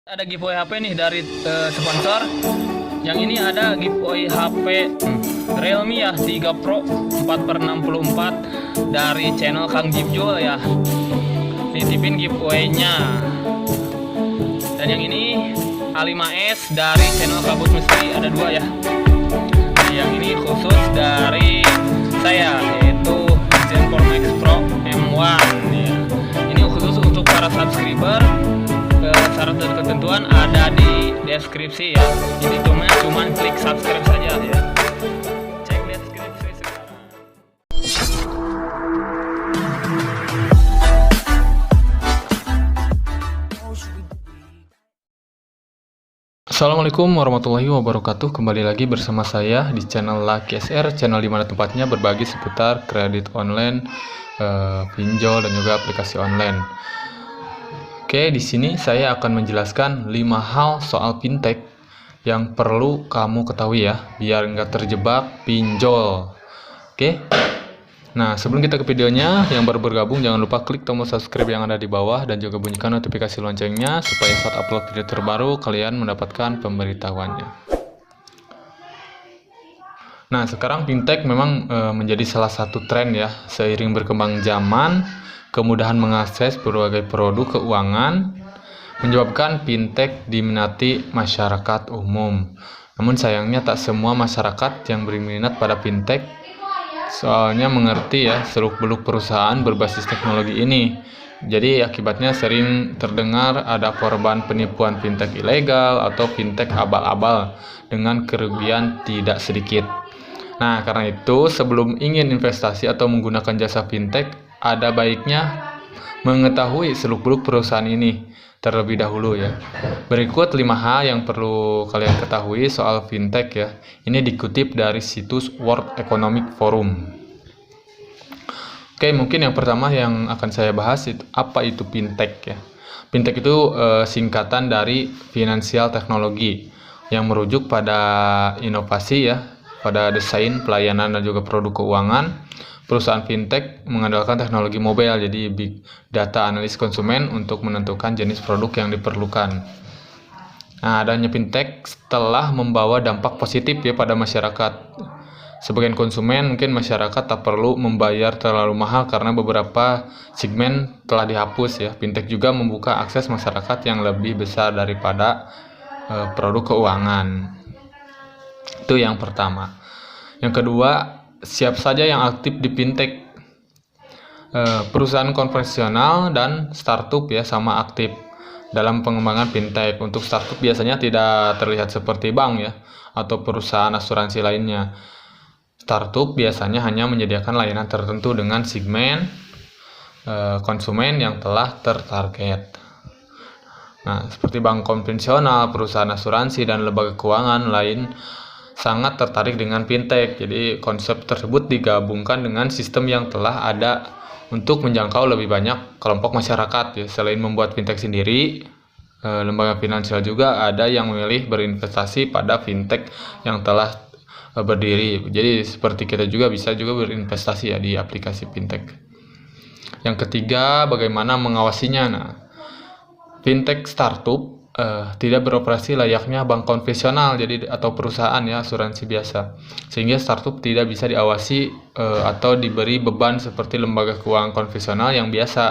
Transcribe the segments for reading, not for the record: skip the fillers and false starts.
Ada giveaway HP nih dari sponsor. Yang ini ada giveaway HP Realme ya 3 Pro 4/64 dari channel Kang Jipjul ya. Nitipin giveaway-nya. Dan yang ini A5s dari channel Kabut Misteri, ada 2 ya. Nah, yang ini khusus dari saya, yaitu Zenfone Max Pro M1 ya. Ini khusus untuk para subscriber. Syarat dan ketentuan ada di deskripsi ya. Jadi cuma klik subscribe saja ya. Cek deskripsi sekarang. Assalamualaikum warahmatullahi wabarakatuh. Kembali lagi bersama saya di channel Lucky SR, channel dimana tempatnya berbagi seputar kredit online, pinjol dan juga aplikasi online. Oke, di sini saya akan menjelaskan 5 hal soal fintech yang perlu kamu ketahui ya, biar nggak terjebak pinjol. Oke, nah sebelum kita ke videonya, yang baru bergabung jangan lupa klik tombol subscribe yang ada di bawah dan juga bunyikan notifikasi loncengnya supaya saat upload video terbaru kalian mendapatkan pemberitahuannya. Nah, sekarang fintech memang menjadi salah satu tren ya, seiring berkembang zaman. Kemudahan mengakses berbagai produk keuangan menyebabkan fintech diminati masyarakat umum. Namun sayangnya tak semua masyarakat yang berminat pada fintech soalnya mengerti ya seluk-beluk perusahaan berbasis teknologi ini. Jadi akibatnya sering terdengar ada korban penipuan fintech ilegal atau fintech abal-abal dengan kerugian tidak sedikit. Nah, karena itu sebelum ingin investasi atau menggunakan jasa fintech, ada baiknya mengetahui seluk-beluk perusahaan ini terlebih dahulu ya. Berikut 5 hal yang perlu kalian ketahui soal fintech ya. Ini dikutip dari situs World Economic Forum. Oke, mungkin yang pertama yang akan saya bahas itu apa itu fintech ya. Fintech itu singkatan dari Financial Technology yang merujuk pada inovasi ya, pada desain, pelayanan dan juga produk keuangan. Perusahaan fintech mengandalkan teknologi mobile, jadi big data analis konsumen untuk menentukan jenis produk yang diperlukan. Nah, adanya fintech telah membawa dampak positif ya pada masyarakat. Sebagian konsumen, mungkin masyarakat tak perlu membayar terlalu mahal karena beberapa segmen telah dihapus ya. Fintech juga membuka akses masyarakat yang lebih besar daripada produk keuangan. Itu yang pertama. Yang kedua, siapa saja yang aktif di fintech. Perusahaan konvensional dan startup ya sama aktif dalam pengembangan fintech. Untuk startup biasanya tidak terlihat seperti bank ya atau perusahaan asuransi lainnya. Startup biasanya hanya menyediakan layanan tertentu dengan segmen konsumen yang telah tertarget. Nah, seperti bank konvensional, perusahaan asuransi dan lembaga keuangan lain sangat tertarik dengan fintech. Jadi konsep tersebut digabungkan dengan sistem yang telah ada untuk menjangkau lebih banyak kelompok masyarakat ya. Selain membuat fintech sendiri, lembaga finansial juga ada yang memilih berinvestasi pada fintech yang telah berdiri. Jadi seperti kita juga bisa juga berinvestasi ya di aplikasi fintech. Yang ketiga, bagaimana mengawasinya. Nah, fintech startup tidak beroperasi layaknya bank konvensional jadi atau perusahaan ya asuransi biasa, sehingga startup tidak bisa diawasi atau diberi beban seperti lembaga keuangan konvensional yang biasa.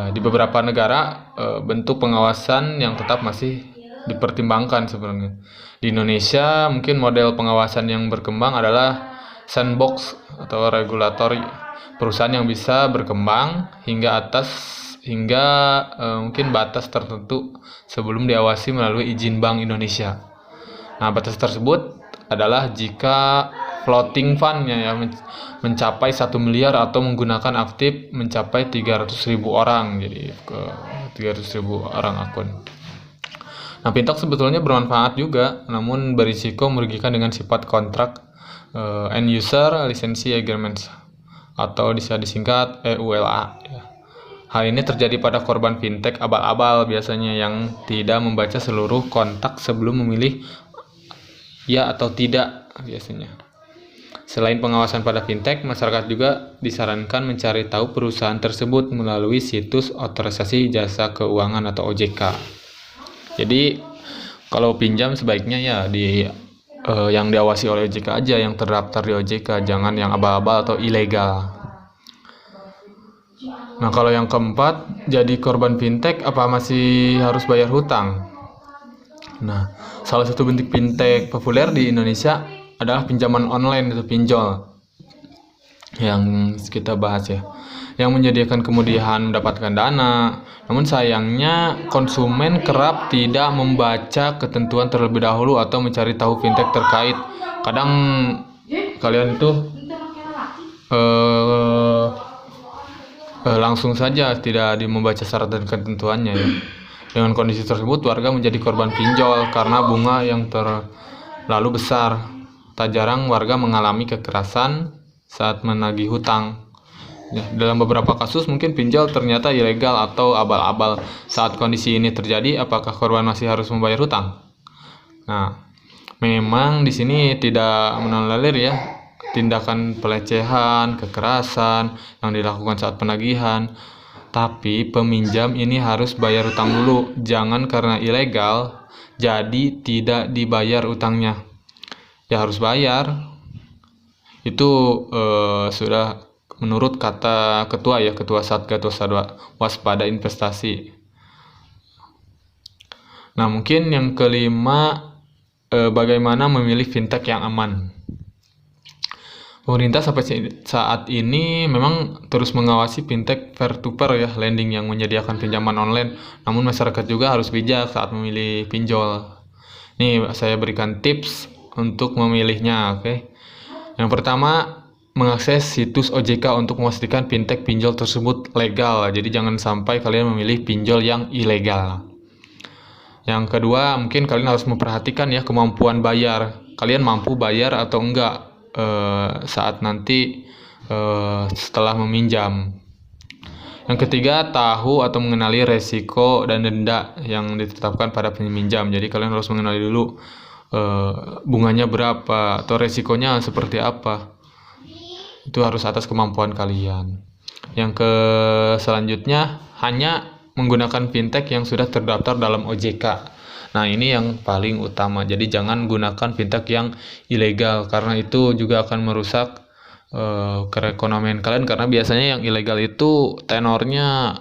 Di beberapa negara bentuk pengawasan yang tetap masih dipertimbangkan sebenarnya. Di Indonesia mungkin model pengawasan yang berkembang adalah sandbox atau regulator perusahaan yang bisa berkembang hingga mungkin batas tertentu sebelum diawasi melalui izin Bank Indonesia. Nah, batas tersebut adalah jika floating fund-nya ya mencapai 1 miliar atau menggunakan aktif mencapai 300.000 orang, jadi ke 300.000 orang akun. Nah, fintech sebetulnya bermanfaat juga, namun berisiko merugikan dengan sifat kontrak end user license agreements atau bisa disingkat EULA ya. Hal ini terjadi pada korban fintech abal-abal biasanya yang tidak membaca seluruh kontak sebelum memilih ya atau tidak biasanya. Selain pengawasan pada fintech, masyarakat juga disarankan mencari tahu perusahaan tersebut melalui situs otorisasi jasa keuangan atau OJK. Jadi kalau pinjam sebaiknya ya yang diawasi oleh OJK aja, yang terdaftar di OJK, jangan yang abal-abal atau ilegal. Nah, kalau yang keempat, jadi korban fintech apa masih harus bayar hutang? Nah, salah satu bentuk fintech populer di Indonesia adalah pinjaman online atau pinjol yang kita bahas ya, yang menyediakan kemudahan mendapatkan dana. Namun sayangnya konsumen kerap tidak membaca ketentuan terlebih dahulu atau mencari tahu fintech terkait. Kadang kalian itu langsung saja tidak membaca syarat dan ketentuannya ya. Dengan kondisi tersebut, warga menjadi korban pinjol karena bunga yang terlalu besar. Tak jarang warga mengalami kekerasan saat menagih hutang. Ya, dalam beberapa kasus mungkin pinjol ternyata ilegal atau abal-abal. Saat kondisi ini terjadi, apakah korban masih harus membayar hutang? Nah, memang di sini tidak mentolerir ya tindakan pelecehan, kekerasan yang dilakukan saat penagihan. Tapi peminjam ini harus bayar utang dulu. Jangan karena ilegal jadi tidak dibayar utangnya. Ya harus bayar. Itu sudah menurut kata ketua ya, Ketua Satgas Waspada Investasi. Nah, mungkin yang kelima, bagaimana memilih fintech yang aman. Pemerintah sampai saat ini memang terus mengawasi fintech peer-to-peer ya, lending yang menyediakan pinjaman online. Namun masyarakat juga harus bijak saat memilih pinjol. Nih, saya berikan tips untuk memilihnya, oke. Yang pertama, mengakses situs OJK untuk memastikan fintech pinjol tersebut legal. Jadi jangan sampai kalian memilih pinjol yang ilegal. Yang kedua, mungkin kalian harus memperhatikan ya kemampuan bayar. Kalian mampu bayar atau enggak saat nanti setelah meminjam. Yang ketiga, tahu atau mengenali resiko dan denda yang ditetapkan pada peminjam. Jadi kalian harus mengenali dulu bunganya berapa atau resikonya seperti apa. Itu harus atas kemampuan kalian. Yang selanjutnya, hanya menggunakan fintech yang sudah terdaftar dalam OJK. Nah, ini yang paling utama. Jadi jangan gunakan fintech yang ilegal karena itu juga akan merusak perekonomian kalian, karena biasanya yang ilegal itu tenornya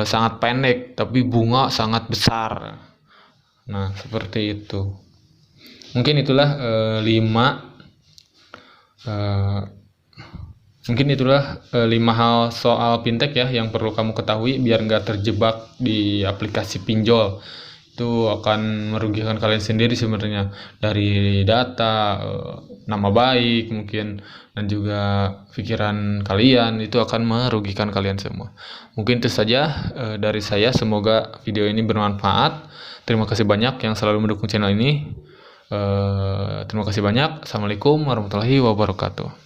sangat pendek tapi bunga sangat besar. Nah, seperti itu. Mungkin itulah 5 hal soal fintech ya yang perlu kamu ketahui biar nggak terjebak di aplikasi pinjol. Itu akan merugikan kalian sendiri sebenarnya, dari data, nama baik mungkin, dan juga pikiran kalian. Itu akan merugikan kalian semua. Mungkin itu saja dari saya. Semoga video ini bermanfaat. Terima kasih banyak yang selalu mendukung channel ini. Terima kasih banyak. Assalamualaikum warahmatullahi wabarakatuh.